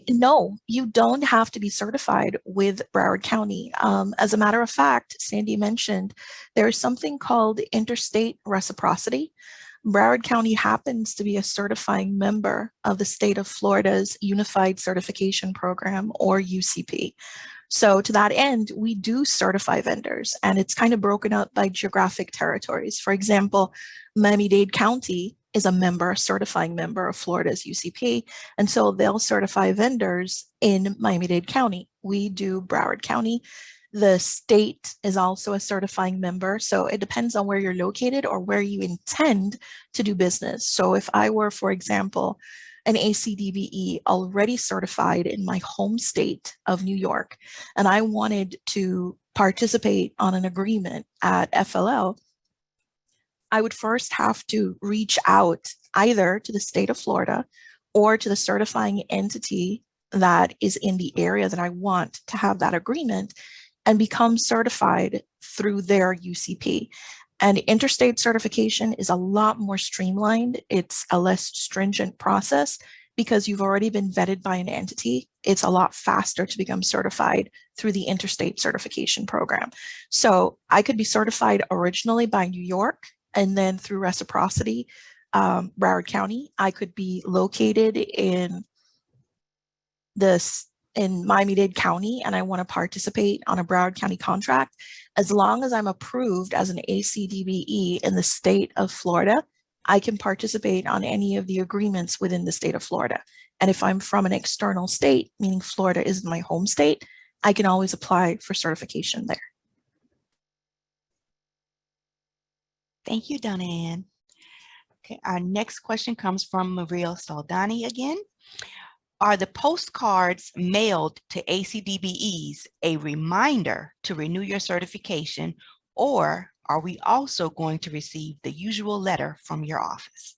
No, you don't have to be certified with Broward County. As a matter of fact, Sandy mentioned there's something called interstate reciprocity. Broward County happens to be a certifying member of the state of Florida's Unified Certification Program, or UCP. So to that end, we do certify vendors, and it's kind of broken up by geographic territories. For example, Miami-Dade County is a certifying member of Florida's UCP, and so they'll certify vendors in Miami-Dade County. We do Broward County. The state is also a certifying member, so it depends on where you're located or where you intend to do business. So if I were, for example, an ACDBE already certified in my home state of New York, and I wanted to participate on an agreement at FLL, I would first have to reach out either to the state of Florida or to the certifying entity that is in the area that I want to have that agreement and become certified through their UCP. And interstate certification is a lot more streamlined. It's a less stringent process because you've already been vetted by an entity. It's a lot faster to become certified through the interstate certification program. So I could be certified originally by New York, and then through reciprocity, Broward County. I could be located in Miami-Dade County, and I want to participate on a Broward County contract. As long as I'm approved as an ACDBE in the state of Florida, I can participate on any of the agreements within the state of Florida. And if I'm from an external state, meaning Florida isn't my home state, I can always apply for certification there. Thank you, Donna Ann. Okay, our next question comes from Maria Saldani again. Are the postcards mailed to ACDBEs a reminder to renew your certification, or are we also going to receive the usual letter from your office?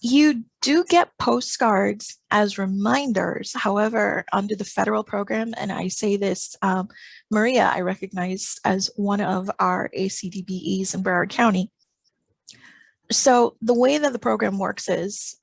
You do get postcards as reminders. However, under the federal program, and I say this, Maria, I recognize as one of our ACDBEs in Broward County. So the way that the program works is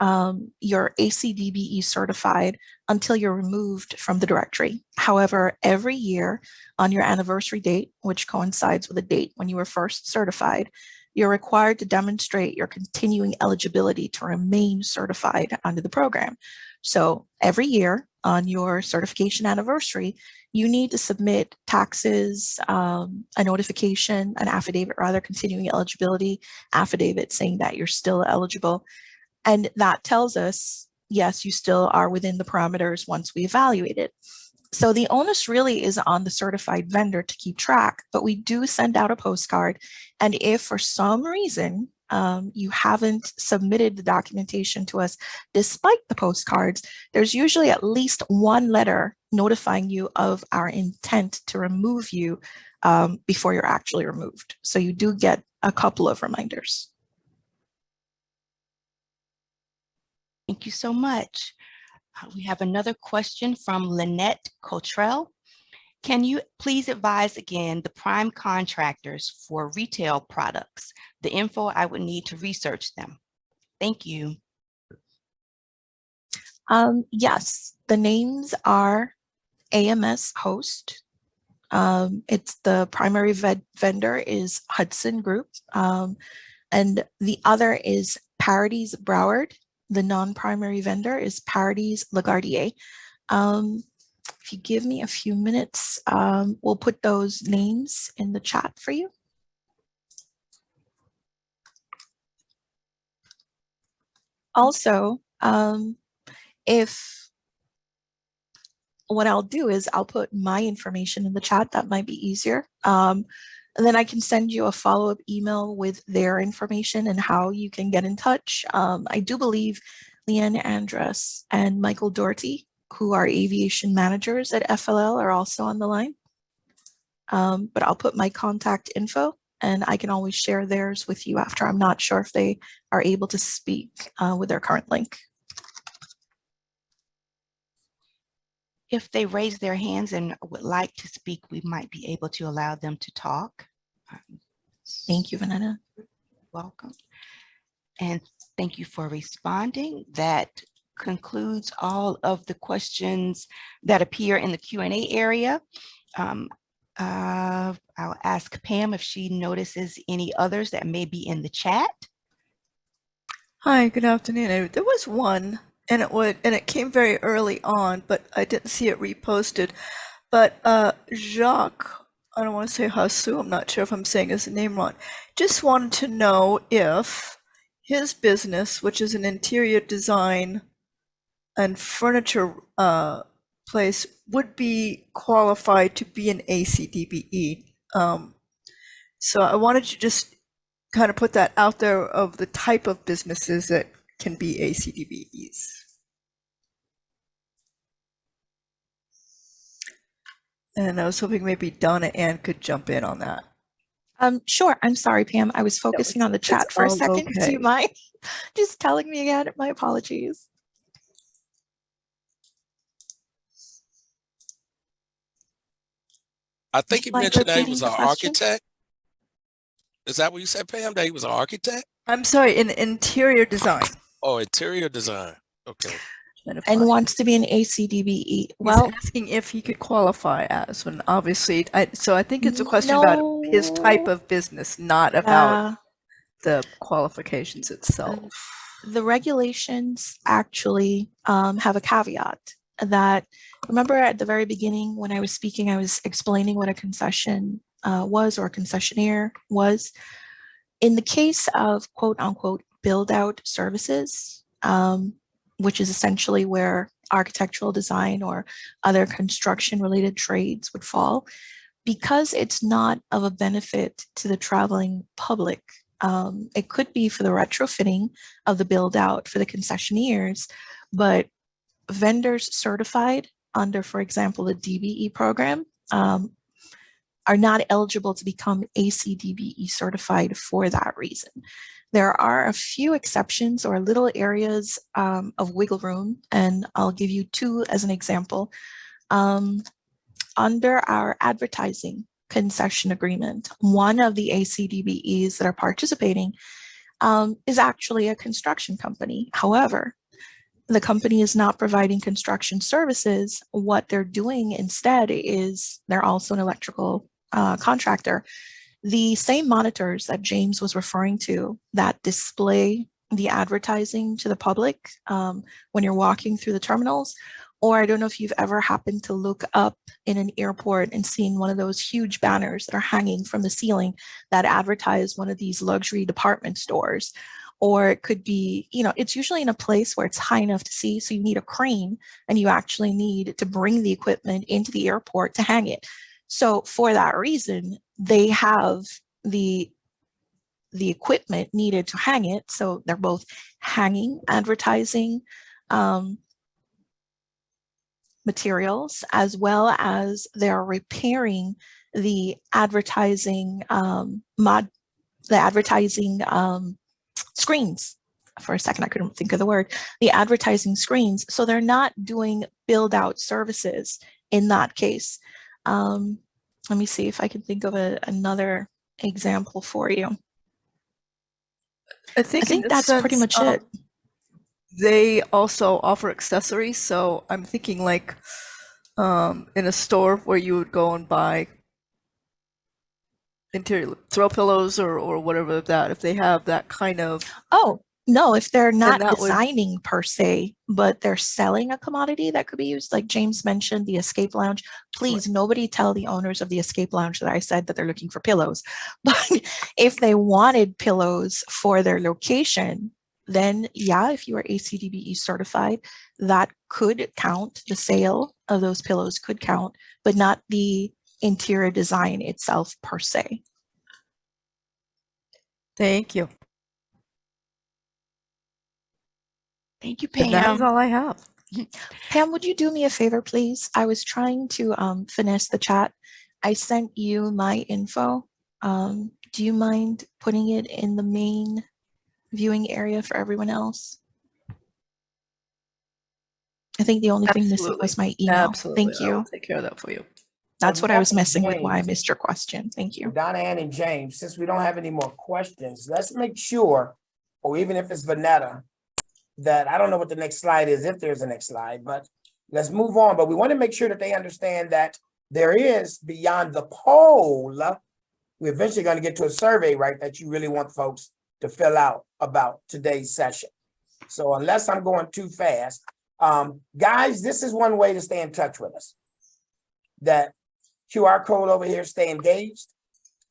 you're ACDBE certified until you're removed from the directory. However, every year on your anniversary date, which coincides with the date when you were first certified, you're required to demonstrate your continuing eligibility to remain certified under the program. So every year on your certification anniversary, you need to submit taxes, a notification, an affidavit, rather, continuing eligibility affidavit saying that you're still eligible. And that tells us, yes, you still are within the parameters once we evaluate it. So the onus really is on the certified vendor to keep track, but we do send out a postcard. And if for some reason you haven't submitted the documentation to us despite the postcards, there's usually at least one letter notifying you of our intent to remove you before you're actually removed. So you do get a couple of reminders. Thank you so much. We have another question from Lynette Cottrell. Can you please advise again the prime contractors for retail products, the info I would need to research them? Thank you. Yes, the names are AMS Host. It's the primary vendor is Hudson Group. And the other is Parities Broward. The non-primary vendor is Parities LaGuardia. If you give me a few minutes, we'll put those names in the chat for you. Also, what I'll do is I'll put my information in the chat. That might be easier. And then I can send you a follow-up email with their information and how you can get in touch. I do believe Leanne Andrus and Michael Doherty, who are aviation managers at FLL, are also on the line. But I'll put my contact info and I can always share theirs with you after. I'm not sure if they are able to speak with their current link. if they raise their hands and would like to speak, we might be able to allow them to talk. Thank you, Vanetta. Welcome. And thank you for responding. That concludes all of the questions that appear in the Q&A area. I'll ask Pam if she notices any others that may be in the chat. Hi, good afternoon. There was one, and it came very early on, but I didn't see it reposted. But Jacques, I don't want to say Hasu, I'm not sure if I'm saying his name wrong, just wanted to know if his business, which is an interior design and furniture place, would be qualified to be an ACDBE. So I wanted to just kind of put that out there of the type of businesses that can be ACDBEs. And I was hoping maybe Donna Ann could jump in on that. Sure. I'm sorry, Pam. I was focusing on the chat for a all second. Do okay. you mind just telling me again? My apologies. I think he Mind mentioned that he repeating was the an question? architect. Is that what you said, Pam? That he was an architect? I'm sorry, in interior design. Oh, interior design. Okay. And wants to be an ACDBE. He's Well, asking if he could qualify as one. Obviously, so I think it's a question about his type of business, not about the qualifications itself. the regulations actually have a caveat that, remember at the very beginning when I was speaking, I was explaining what a concession was, or a concessionaire was. In the case of quote unquote build out services, which is essentially where architectural design or other construction related trades would fall, because it's not of a benefit to the traveling public. It could be for the retrofitting of the build out for the concessionaires, but vendors certified under, for example, the DBE program are not eligible to become ACDBE certified for that reason. There are a few exceptions or little areas of wiggle room, and I'll give you two as an example. Under our advertising concession agreement, one of the ACDBEs that are participating is actually a construction company. However, the company is not providing construction services. What they're doing instead is they're also an electrical contractor. The same monitors that James was referring to that display the advertising to the public when you're walking through the terminals, or I don't know if you've ever happened to look up in an airport and seen one of those huge banners that are hanging from the ceiling that advertise one of these luxury department stores. Or it could be, you know, it's usually in a place where it's high enough to see, so you need a crane and you actually need to bring the equipment into the airport to hang it. So for that reason, they have the equipment needed to hang it. So they're both hanging advertising materials, as well as they're repairing the advertising screens. For a second, I couldn't think of the word, the advertising screens. So they're not doing build out services in that case. Let me see if I can think of another example for you. I think that's pretty much it. They also offer accessories, so I'm thinking like in a store where you would go and buy interior throw pillows or whatever that, if they have that kind of. Oh, no, if they're not that designing per se, but they're selling a commodity that could be used, like James mentioned, the escape lounge. Please, nobody tell the owners of the escape lounge that I said that they're looking for pillows. But if they wanted pillows for their location, then yeah, if you are ACDBE certified, that could count. The sale of those pillows could count, but not the interior design itself per se. Thank you. Thank you, Pam. And that is all I have. Pam, would you do me a favor, please? I was trying to finesse the chat. I sent you my info. Do you mind putting it in the main viewing area for everyone else? I think the only thing missing Absolutely. was my email. Absolutely. Thank I will you. take care of that for you. That's what I was Donna missing with why I James. missed your question. Thank you. Donna Ann and James, since we don't have any more questions, let's make sure, or even if it's Vanetta, that I don't know what the next slide is, if there's a next slide, but let's move on. But we want to make sure that they understand that there is beyond the poll, we're eventually going to get to a survey, right, that you really want folks to fill out about today's session. So unless I'm going too fast, guys, this is one way to stay in touch with us. That QR code over here, stay engaged.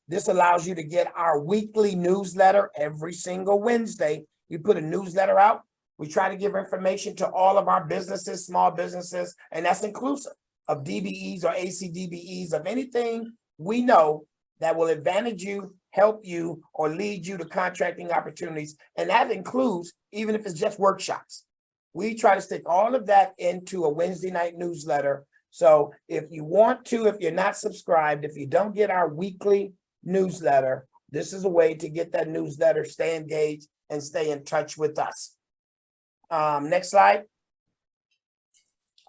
This allows you to get our weekly newsletter every single Wednesday. We put a newsletter out. We try to give information to all of our businesses, small businesses, and that's inclusive of DBEs or ACDBEs, of anything we know that will advantage you, help you, or lead you to contracting opportunities. And that includes, even if it's just workshops. We try to stick all of that into a Wednesday night newsletter. So if you want to, if you're not subscribed, if you don't get our weekly newsletter, this is a way to get that newsletter, stay engaged, and stay in touch with us. Next slide.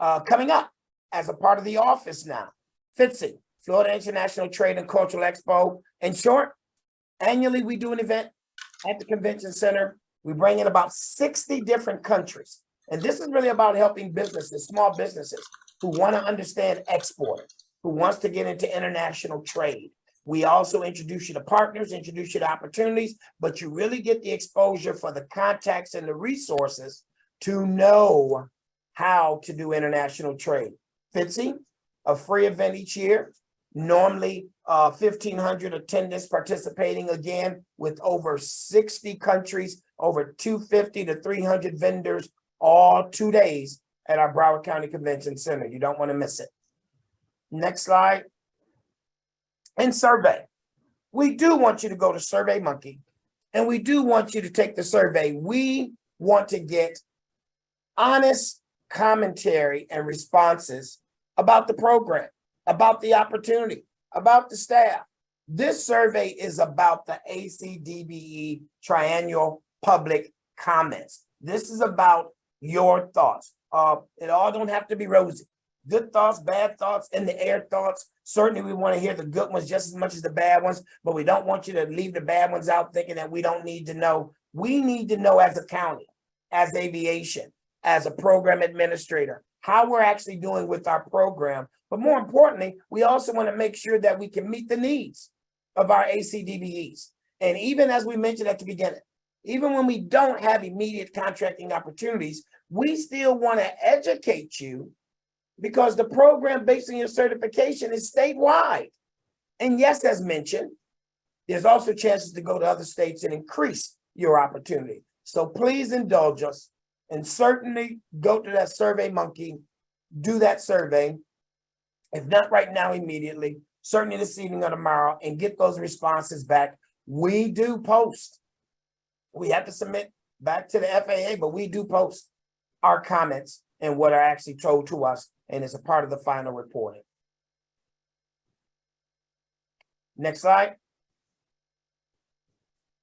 Coming up as a part of the office now, FITSE, Florida International Trade and Cultural Expo. In short, annually we do an event at the convention center. We bring in about 60 different countries. And this is really about helping businesses, small businesses who want to understand exporting, who wants to get into international trade. We also introduce you to partners, introduce you to opportunities, but you really get the exposure for the contacts and the resources to know how to do international trade. FITSE, a free event each year, normally 1,500 attendants participating, again, with over 60 countries, over 250 to 300 vendors, all 2 days at our Broward County Convention Center. You don't want to miss it. Next slide. And survey. We do want you to go to SurveyMonkey, and we do want you to take the survey. We want to get honest commentary and responses about the program, about the opportunity, about the staff. This survey is about the ACDBE Triennial Public Comments. This is about your thoughts. It all don't have to be rosy. Good thoughts, bad thoughts, in the air thoughts. Certainly we want to hear the good ones just as much as the bad ones, but we don't want you to leave the bad ones out thinking that we don't need to know. We need to know as a county, as aviation, as a program administrator, how we're actually doing with our program. But more importantly, we also want to make sure that we can meet the needs of our ACDBEs. And even as we mentioned at the beginning, even when we don't have immediate contracting opportunities, we still want to educate you, because the program based on your certification is statewide. And yes, as mentioned, there's also chances to go to other states and increase your opportunity. So please indulge us, and certainly go to that SurveyMonkey, do that survey. If not right now, immediately, certainly this evening or tomorrow, and get those responses back. We do post. We have to submit back to the FAA, but we do post our comments and what are actually told to us, and it's a part of the final reporting. Next slide.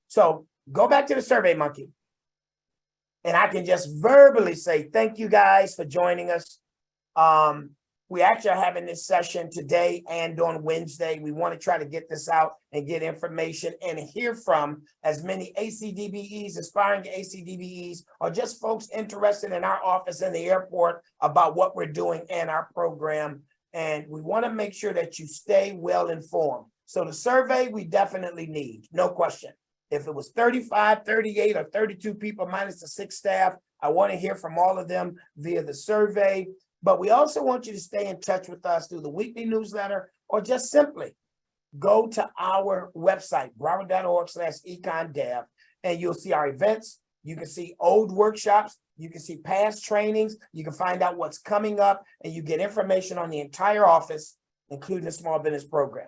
So go back to the SurveyMonkey, and I can just verbally say thank you guys for joining us. We actually are having this session today and on Wednesday. We want to try to get this out and get information and hear from as many ACDBEs, aspiring ACDBEs, or just folks interested in our office in the airport about what we're doing and our program. And we want to make sure that you stay well informed. So the survey we definitely need, no question. If it was 35, 38, or 32 people minus the 6 staff, I want to hear from all of them via the survey. But we also want you to stay in touch with us through the weekly newsletter, or just simply go to our website, broward.org/econdev, and you'll see our events. You can see old workshops. You can see past trainings. You can find out what's coming up, and you get information on the entire office, including the small business program.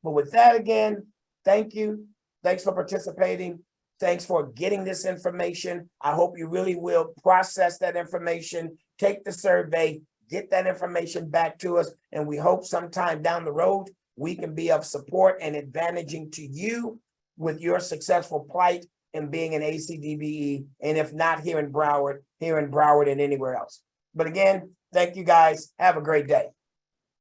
But with that, again, thank you. Thanks for participating. Thanks for getting this information. I hope you really will process that information, take the survey, get that information back to us, and we hope sometime down the road we can be of support and advantaging to you with your successful plight in being an ACDBE, and if not here in Broward and anywhere else. But again, thank you guys. Have a great day.